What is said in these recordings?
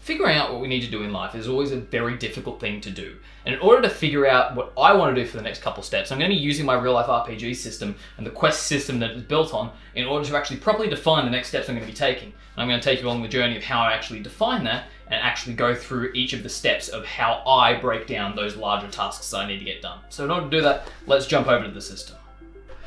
figuring out what we need to do in life is always a very difficult thing to do. And in order to figure out what I want to do for the next couple steps, I'm going to be using my real life RPG system and the quest system that it's built on in order to actually properly define the next steps I'm going to be taking. And I'm going to take you along the journey of how I actually define that and actually go through each of the steps of how I break down those larger tasks that I need to get done. So in order to do that, let's jump over to the system.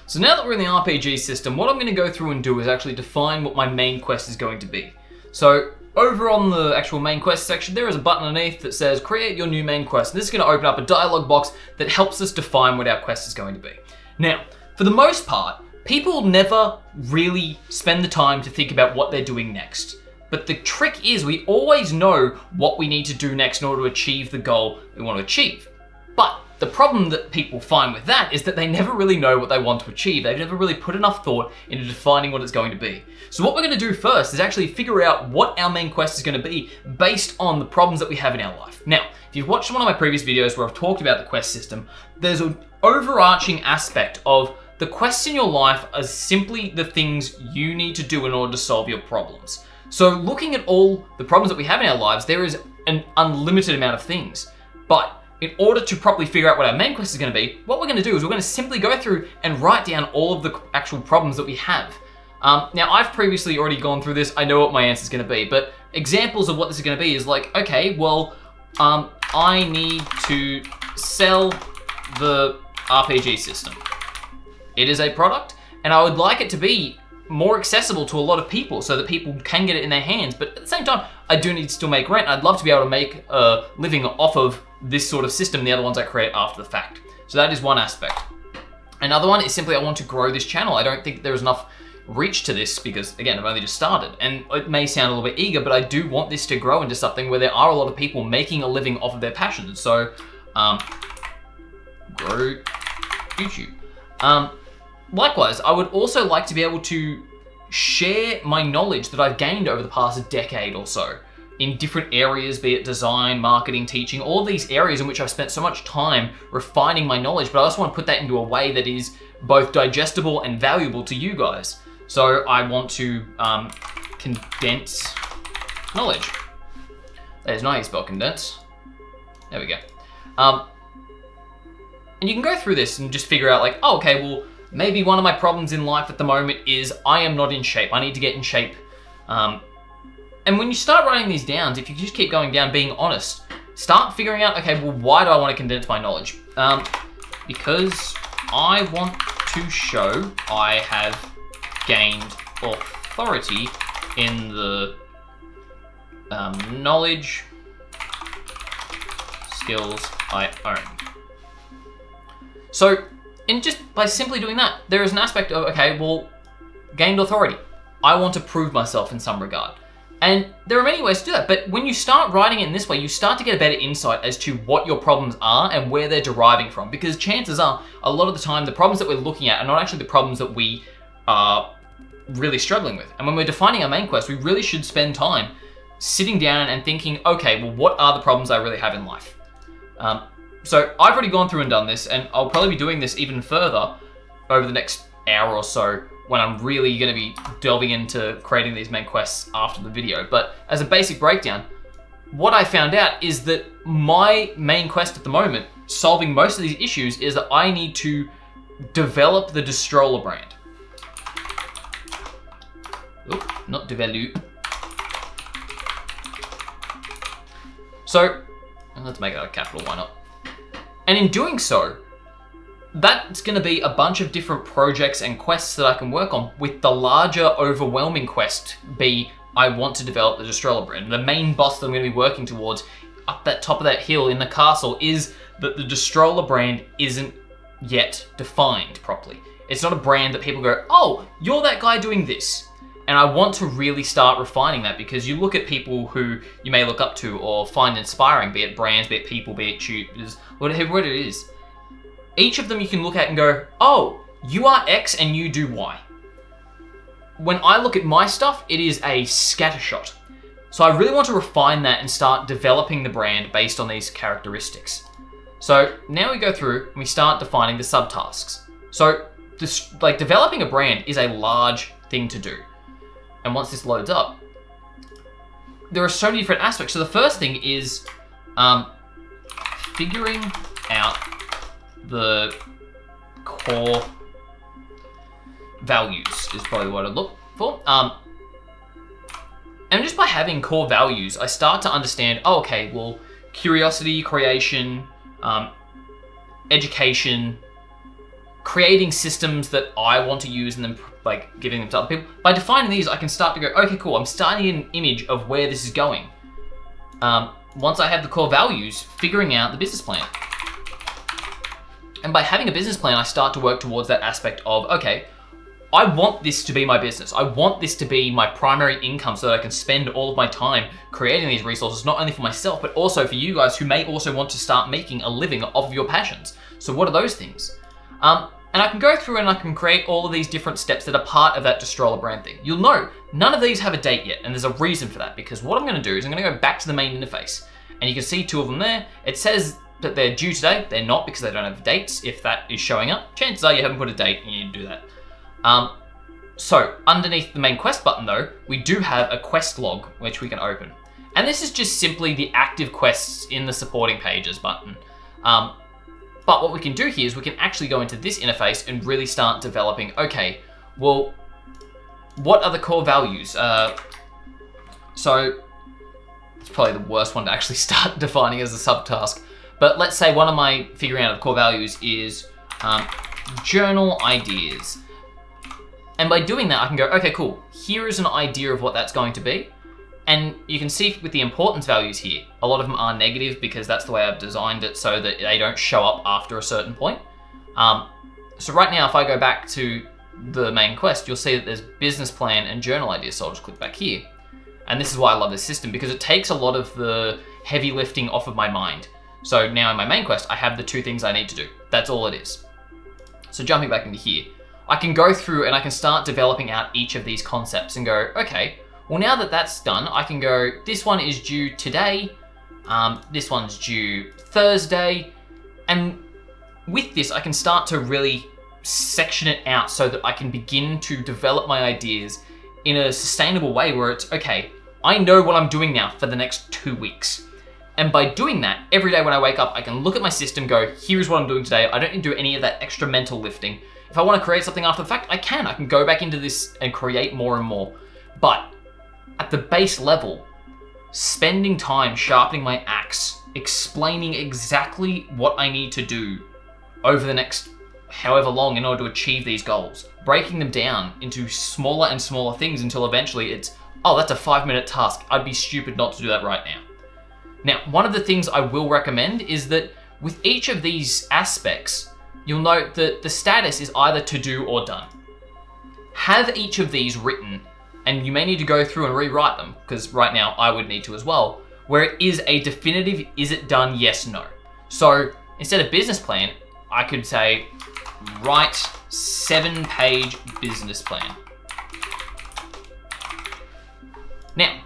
So now that we're in the RPG system, what I'm going to go through and do is actually define what my main quest is going to be. So over on the actual main quest section, there is a button underneath that says create your new main quest. And this is going to open up a dialog box that helps us define what our quest is going to be. Now, for the most part, people never really spend the time to think about what they're doing next. But the trick is we always know what we need to do next in order to achieve the goal we want to achieve. But the problem that people find with that is that they never really know what they want to achieve. They've never really put enough thought into defining what it's going to be. So what we're going to do first is actually figure out what our main quest is going to be based on the problems that we have in our life. Now, if you've watched one of my previous videos where I've talked about the quest system, there's an overarching aspect of the quests in your life are simply the things you need to do in order to solve your problems. So looking at all the problems that we have in our lives, there is an unlimited amount of things. But in order to properly figure out what our main quest is going to be, what we're going to do is we're going to simply go through and write down all of the actual problems that we have. Now, I've previously already gone through this. I know what my answer is going to be, but examples of what this is going to be is like, okay, well, I need to sell the RPG system. It is a product, and I would like it to be more accessible to a lot of people so that people can get it in their hands. But at the same time, I do need to still make rent. I'd love to be able to make a living off of this sort of system, the other ones I create after the fact. So that is one aspect. Another one is simply I want to grow this channel. I don't think there is enough reach to this because, again, I've only just started. And it may sound a little bit eager, but I do want this to grow into something where there are a lot of people making a living off of their passions. So, grow YouTube. Likewise, I would also like to be able to share my knowledge that I've gained over the past decade or so in different areas, be it design, marketing, teaching, all these areas in which I've spent so much time refining my knowledge, but I also want to put that into a way that is both digestible and valuable to you guys. So I want to condense knowledge. That is not how you spell condense. There we go. And you can go through this and just figure out like, oh, okay, well, maybe one of my problems in life at the moment is I am not in shape. I need to get in shape. And when you start writing these down, if you just keep going down, being honest, start figuring out, okay, well, why do I want to condense my knowledge? Because I want to show I have gained authority in the knowledge skills I own. So, and just by simply doing that, there is an aspect of, okay, well, gained authority. I want to prove myself in some regard. And there are many ways to do that, but when you start writing it in this way, you start to get a better insight as to what your problems are and where they're deriving from. Because chances are, a lot of the time, the problems that we're looking at are not actually the problems that we are really struggling with. And when we're defining our main quest, we really should spend time sitting down and thinking, okay, well, what are the problems I really have in life? So I've already gone through and done this, and I'll probably be doing this even further over the next hour or so when I'm really going to be delving into creating these main quests after the video. But as a basic breakdown, what I found out is that my main quest at the moment, solving most of these issues, is that I need to develop the Destroller brand. Oop, not develop. So, let's make that a capital, why not? And in doing so, that's going to be a bunch of different projects and quests that I can work on, with the larger, overwhelming quest be I want to develop the Destroller brand. The main boss that I'm going to be working towards up that top of that hill in the castle is that the Destroller brand isn't yet defined properly. It's not a brand that people go, oh, you're that guy doing this. And I want to really start refining that, because you look at people who you may look up to or find inspiring, be it brands, be it people, be it tutors, whatever it is. Each of them you can look at and go, oh, you are X and you do Y. When I look at my stuff, it is a scattershot. So I really want to refine that and start developing the brand based on these characteristics. So now we go through and we start defining the subtasks. So this, like, developing a brand is a large thing to do. And once this loads up, there are so many different aspects. So the first thing is figuring out the core values is probably what I'd look for. And just by having core values, I start to understand, oh, okay, well, curiosity, creation, education, creating systems that I want to use and then like giving them to other people. By defining these, I can start to go, okay, cool, I'm starting an image of where this is going. Once I have the core values, figuring out the business plan. And by having a business plan, I start to work towards that aspect of, okay, I want this to be my business. I want this to be my primary income so that I can spend all of my time creating these resources, not only for myself, but also for you guys who may also want to start making a living off of your passions. So what are those things? And I can go through and I can create all of these different steps that are part of that Destroller brand thing. You'll know none of these have a date yet, and there's a reason for that, because what I'm gonna do is I'm gonna go back to the main interface, and you can see two of them there. It says that they're due today. They're not, because they don't have dates. If that is showing up, chances are you haven't put a date and you need to do that. So underneath the main quest button though, we do have a quest log, which we can open. And this is just simply the active quests in the supporting pages button. But what we can do here is we can actually go into this interface and really start developing, okay, well, what are the core values? So it's probably the worst one to actually start defining as a subtask. But let's say one of my figuring out of the core values is journal ideas. And by doing that, I can go, okay, cool. Here is an idea of what that's going to be. And you can see with the importance values here, a lot of them are negative because that's the way I've designed it so that they don't show up after a certain point. So right now, if I go back to the main quest, you'll see that there's business plan and journal ideas. So I'll just click back here. And this is why I love this system, because it takes a lot of the heavy lifting off of my mind. So now in my main quest, I have the two things I need to do. That's all it is. So jumping back into here, I can go through and I can start developing out each of these concepts and go, okay, well now that that's done, I can go, this one is due today, this one's due Thursday, and with this I can start to really section it out so that I can begin to develop my ideas in a sustainable way where it's, okay, I know what I'm doing now for the next 2 weeks. And by doing that, every day when I wake up, I can look at my system, go, here's what I'm doing today. I don't need to do any of that extra mental lifting. If I want to create something after the fact, I can go back into this and create more and more. But at the base level, spending time sharpening my axe, explaining exactly what I need to do over the next however long in order to achieve these goals, breaking them down into smaller and smaller things until eventually it's, oh, that's a 5-minute task. I'd be stupid not to do that right now. Now, one of the things I will recommend is that with each of these aspects, you'll note that the status is either to do or done. Have each of these written, and you may need to go through and rewrite them, because right now I would need to as well, where it is a definitive, is it done, yes, no. So instead of business plan, I could say, write 7-page business plan. Now,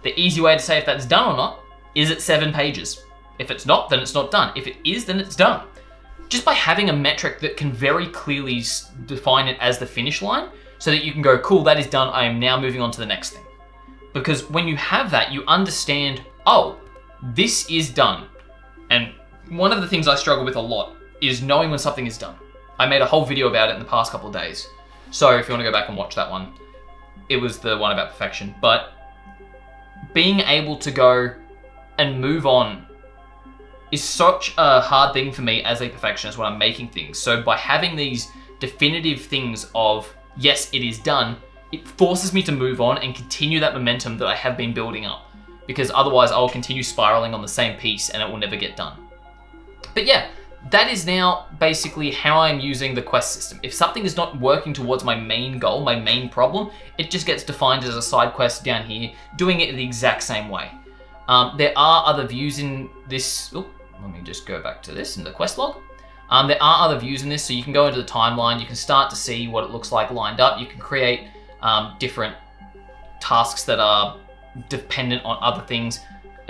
the easy way to say if that's done or not, is it 7 pages? If it's not, then it's not done. If it is, then it's done. Just by having a metric that can very clearly define it as the finish line so that you can go, cool, that is done. I am now moving on to the next thing. Because when you have that, you understand, oh, this is done. And one of the things I struggle with a lot is knowing when something is done. I made a whole video about it in the past couple of days. So if you want to go back and watch that one, it was the one about perfection. But being able to go and move on is such a hard thing for me as a perfectionist when I'm making things. So by having these definitive things of, yes, it is done, it forces me to move on and continue that momentum that I have been building up. Because otherwise I will continue spiraling on the same piece and it will never get done. But yeah, that is now basically how I'm using the quest system. If something is not working towards my main goal, my main problem, it just gets defined as a side quest down here, doing it the exact same way. There are other views in this. Let me just go back to this in the quest log. There are other views in this, so you can go into the timeline. You can start to see what it looks like lined up. You can create different tasks that are dependent on other things.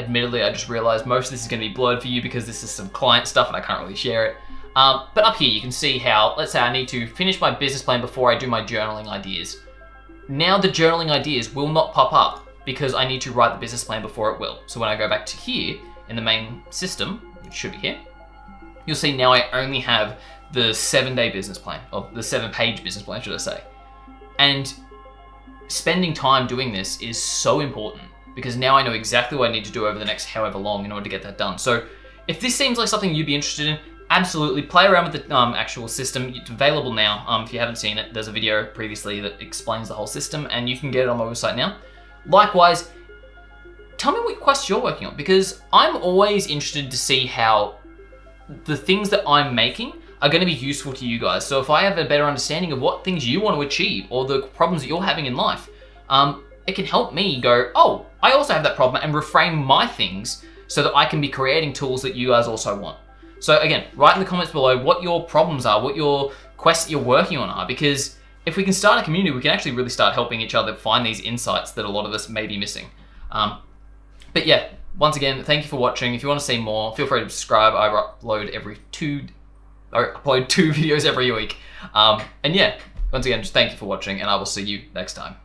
Admittedly, I just realized most of this is going to be blurred for you because this is some client stuff and I can't really share it. But up here, you can see how, let's say I need to finish my business plan before I do my journaling ideas. Now the journaling ideas will not pop up because I need to write the business plan before it will. So when I go back to here in the main system, which should be here, you'll see now I only have the 7-day business plan, or the 7-page business plan, should I say. And spending time doing this is so important because now I know exactly what I need to do over the next however long in order to get that done. So if this seems like something you'd be interested in, absolutely play around with the actual system. It's available now. If you haven't seen it, there's a video previously that explains the whole system and you can get it on my website now. Likewise, tell me what quests you're working on, because I'm always interested to see how the things that I'm making are going to be useful to you guys. So if I have a better understanding of what things you want to achieve or the problems that you're having in life, it can help me go, oh, I also have that problem, and reframe my things so that I can be creating tools that you guys also want. So again, write in the comments below what your problems are, what your quests that you're working on are, because if we can start a community, we can actually really start helping each other find these insights that a lot of us may be missing. But yeah, once again, thank you for watching. If you want to see more, feel free to subscribe. I upload 2 videos every week. And yeah, once again, just thank you for watching, and I will see you next time.